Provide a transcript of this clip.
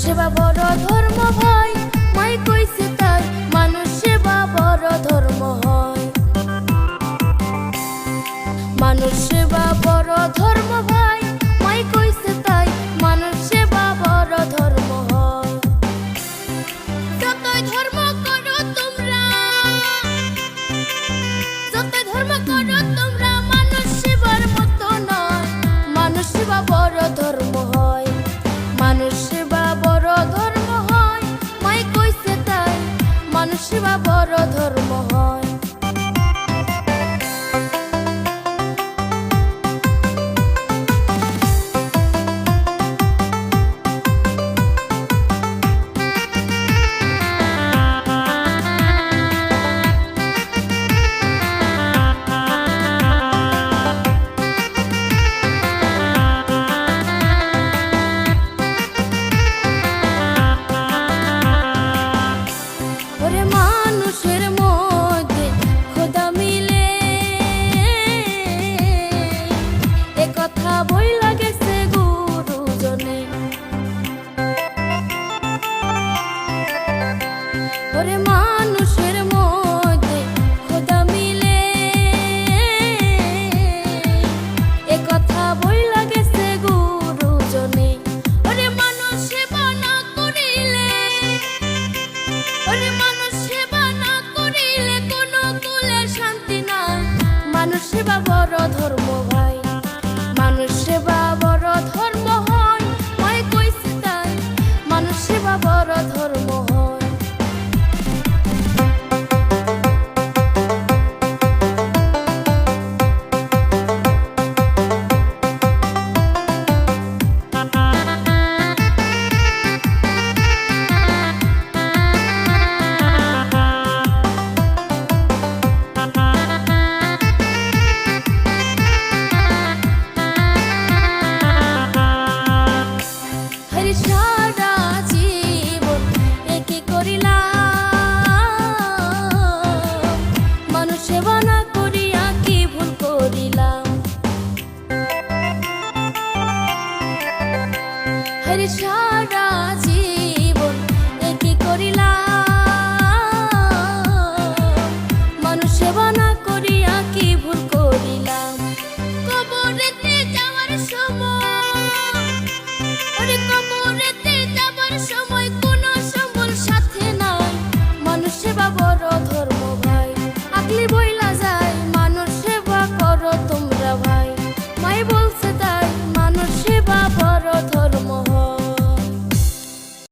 সেবা বড় ধর্ম ভাই, মাই কইছে তাই, মানুষ সেবা বড় ধর্ম হয়। মানুষ সেবা বড় ধর্ম ভাই, মাই কইছে তাই, মানুষ সেবা বড় ধর্ম হয়। যতই ধর্ম করো তোমরা, যতই ধর্ম করো তোমরা, মানুষ সেবার মতো নয়। মানুষ সেবা বড় ধর্ম হয়, মানুষ সেবা বড় ধর্ম হয়, মাই কইছে তাই, মানুষ সেবা বড় ধর্ম হয়। মানুষের মধ্যে খোদা মিলে, এ কথা বইলা গেছে গুরুজনে। ওরে মানুষের